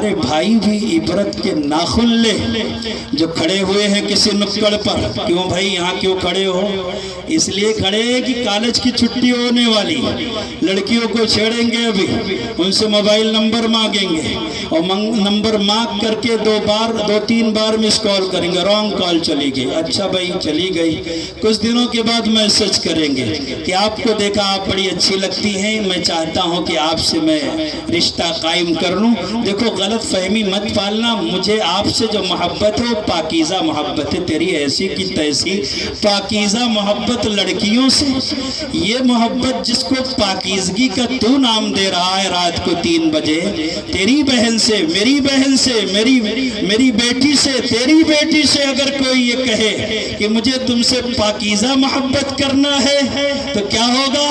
हमारे भाई भी इबरत के नाखुन ले जो खड़े हुए हैं किसी नुक्कड़ पर। क्यों भाई यहाँ क्यों खड़े हो? इसलिए खड़े हैं कि कॉलेज की छुट्टी होने वाली, लड़कियों को छेड़ेंगे, अभी उनसे मोबाइल नंबर मांगेंगे और नंबर मांग करके 2-3 बार मिस कॉल करेंगे, रॉन्ग कॉल चली गई। अच्छा भाई चली गई, कुछ दिनों के बाद मैसेज करेंगे कि आपको देखा आप बड़ी अच्छी लगती हैं, मैं चाहता हूं कि आपसे मैं रिश्ता कायम कर लूं। देखो गलत फहमी मत पालना, मुझे आपसे जो मोहब्बत है वो पाकीज़ा मोहब्बत है, तेरी ऐसी की तैसी पाकीज़ा मोहब्बत लड़कियों से। ये मोहब्बत जिसको पाकीज़गी का तू नाम दे रहा है रात को 3 बजे, तेरी बहन से, मेरी बहन से, मेरी बेटी से, तेरी बेटी से अगर कोई ये कहे कि मुझे तुमसे पाकीज़ा मोहब्बत करना है तो क्या होगा?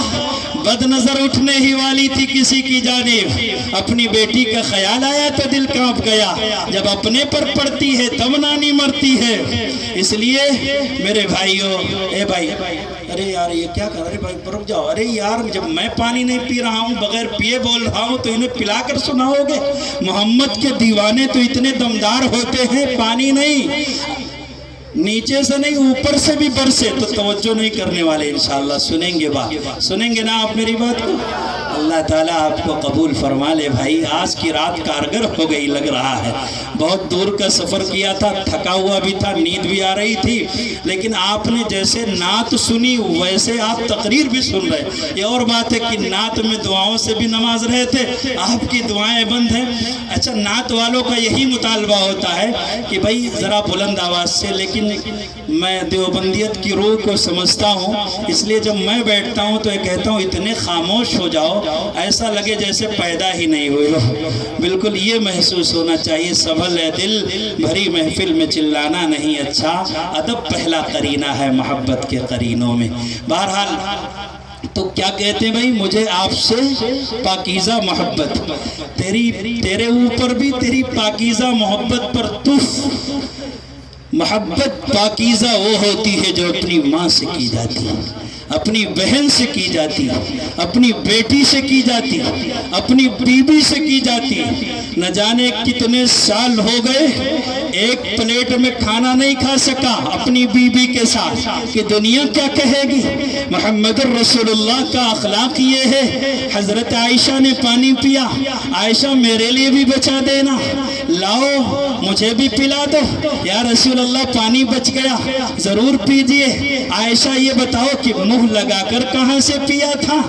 बदनजर उठने ही वाली थी किसी की जानिब, अपनी बेटी का ख्याल आया तो दिल कांप गया। जब अपने पर पड़ती है तब नानी मरती है। इसलिए मेरे भाइयों, ए भाई, अरे यार ये क्या कर रहे भाई, रुक जाओ। अरे यार जब मैं पानी नहीं पी रहा हूँ, बगैर पिए बोल रहा हूँ, तो इन्हें पिलाकर सुनाओगे? मोहम्मद के दीवाने तो इतने दमदार होते हैं, पानी नहीं, नीचे से नहीं ऊपर से भी बरसे तो तवज्जो नहीं करने वाले। इंशाअल्लाह सुनेंगे बात, सुनेंगे ना आप मेरी बात को? अल्लाह ताला आपको कबूल फरमा ले। भाई आज की रात कारगर हो गई लग रहा है, बहुत दूर का सफ़र किया था, थका हुआ भी था, नींद भी आ रही थी, लेकिन आपने जैसे नात सुनी वैसे आप तकरीर भी सुन रहे। ये और बात है कि नात में दुआओं से भी नमाज रहे थे, आपकी दुआएं बंद हैं। अच्छा, नात वालों का यही मुतालबा होता है कि भाई ज़रा बुलंद आवाज़ से, लेकिन मैं देवबंदियत की रूह को समझता हूँ, इसलिए जब मैं बैठता हूँ तो ये कहता हूँ इतने खामोश हो जाओ ऐसा लगे जैसे पैदा ही नहीं हुए हो। बिल्कुल ये महसूस होना चाहिए। सबल है दिल भरी महफिल में चिल्लाना नहीं अच्छा, अदब पहला करीना है मोहब्बत के करीनों में। बहरहाल तो क्या कहते हैं भाई, मुझे आपसे पाकीज़ा मोहब्बत, तेरे ऊपर भी तेरी पाकीज़ा मोहब्बत पर तुफ। मोहब्बत पाकीज़ा वो होती है जो अपनी माँ से की जाती है, अपनी बहन से की जाती है, अपनी बेटी से की जाती है, अपनी बीबी से की जाती है। न जाने कितने साल हो गए एक प्लेट में खाना नहीं खा सका अपनी बीबी के साथ कि दुनिया क्या कहेगी। मोहम्मद रसूलुल्लाह का अखलाक ये है। हजरत आयशा ने पानी पिया, आयशा मेरे लिए भी बचा देना, लाओ मुझे भी पिला दो। या रसूल अल्लाह पानी बच गया, जरूर पीजिए। आयशा ये बताओ कि मुंह लगाकर कहां से पिया था?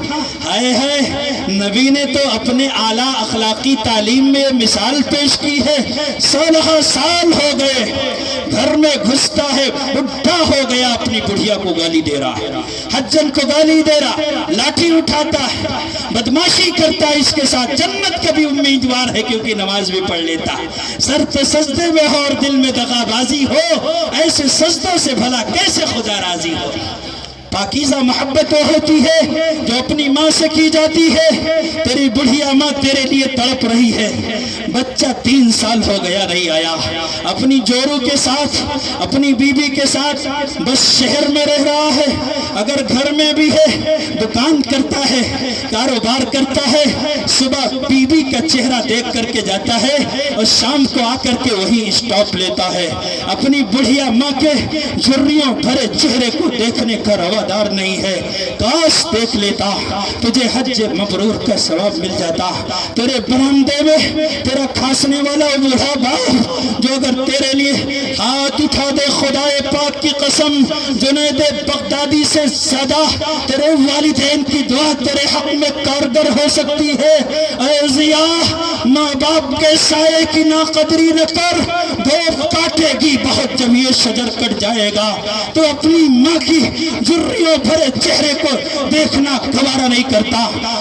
हाय हाय, नबी ने तो अपने आला अखलाकी तालीम में मिसाल पेश की है। 16 साल हो गए घर में घुसता है, बुढ़ा हो गया, अपनी बुढ़िया को गाली दे रहा है, हज्जन को गाली दे रहा, लाठी उठाता है, बदमाशी करता है, इसके साथ जन्नत का भी उम्मीदवार है क्योंकि नमाज भी पढ़ लेता है। सर पे सजदे में हो और दिल में दगाबाजी हो, ऐसे सजदों से भला कैसे खुदा राजी हो। पाकीज़ा मोहब्बत वो होती है जो अपनी माँ से की जाती है। तेरी बुढ़िया माँ तेरे लिए तड़प रही है, बच्चा 3 साल हो गया नहीं आया, अपनी जोरू के साथ, अपनी बीबी के साथ बस शहर में रह रहा है, अगर घर में भी है, दुकान करता है, कारोबार करता है, सुबह बीबी का चेहरा देख करके जाता है और शाम को आकर के वही स्टॉप लेता है। अपनी बुढ़िया माँ के झुर्रियों भरे चेहरे को देखने का रवादार नहीं है। काश देख लेता, तुझे हज मबरूर का सवाब मिल जाता। तेरे बरामदे में तेरा खासने वाला बूढ़ा बाप जो अगर तेरे लिए हाथ उठा दे, खुदाए पाक की कसम, जुनैद बगदादी से ज्यादा तेरे वालिदैन की दुआ तेरे हक में कारगर हो सकती है। ऐ जिया, माँ बाप के साये की नाकदरी न कर, दो काटेगी बहुत जब ये शजर कट जाएगा। तो अपनी माँ की झुर्रियों भरे चेहरे को देखना गवारा नहीं करता।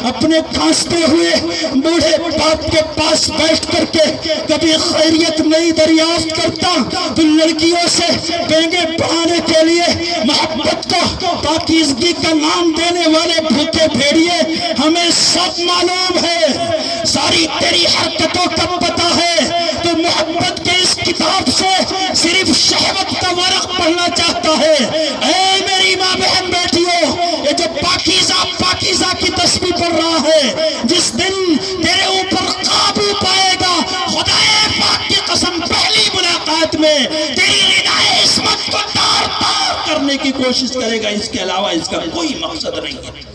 अपने खांसते हुए बूढ़े बाप के पास बैठ करके कभी खैरियत नहीं दरियाफ्त करता। तो लड़कियों से बेंगे पढ़ाने के लिए मोहब्बत को पाकीज़गी का नाम देने वाले भूखे भेड़िए हमें सब मालूम है, सारी तेरी हरकतों का पता है। तो मोहब्बत के इस किताब से सिर्फ शहवत का वर्क पढ़ना चाहता है। ऐ मेरी माँ बहन बेटियों, ये जो पाकीज़ा की तस्बीह पढ़ रहा है, जिस दिन तेरे ऊपर काबू पाएगा खुदा میں تیری ردائے عصمت کو تار تار کرنے کی کوشش کرے گا، اس کے علاوہ اس کا کوئی مقصد نہیں ہے۔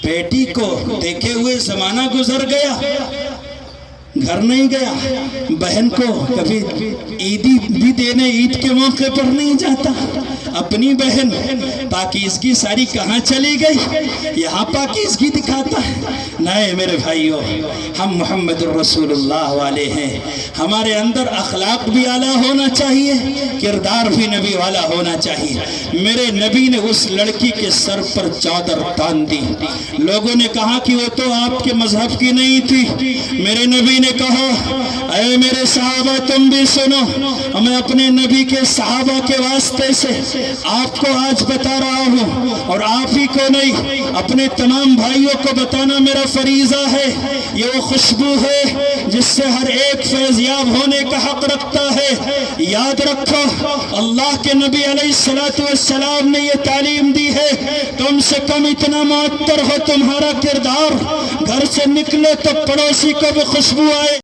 بیٹی کو دیکھے ہوئے زمانہ گزر گیا، گھر نہیں گیا، بہن کو کبھی عیدی بھی دینے عید کے موقع پر نہیں جاتا، اپنی بہن پاکیزگی ساری کہاں چلی گئی، یہاں پاکیزگی دکھاتا ہے۔ نہیں میرے بھائیو، ہم محمد الرسول اللہ والے ہیں، ہمارے اندر اخلاق بھی اعلیٰ ہونا چاہیے، کردار بھی نبی والا ہونا چاہیے۔ میرے نبی نے اس لڑکی کے سر پر چادر تان دی، لوگوں نے کہا کہ وہ تو آپ کے مذہب کی نہیں تھی، میرے نبی نے کہا اے میرے صحابہ تم بھی سنو، میں اپنے نبی کے صحابہ کے واسطے سے آپ کو آج بتا رہا ہوں، اور آپ ہی کو نہیں اپنے تمام بھائیوں کو بتانا میرا فریضہ ہے۔ یہ وہ خوشبو ہے جس سے ہر ایک فیض یاب ہونے کا حق رکھتا ہے۔ یاد رکھو، اللہ کے نبی علیہ السلام نے یہ تعلیم دی ہے، کم سے کم اتنا معطر ہو تمہارا کردار، گھر سے نکلے تو پڑوسی کو بھی خوشبو آئے۔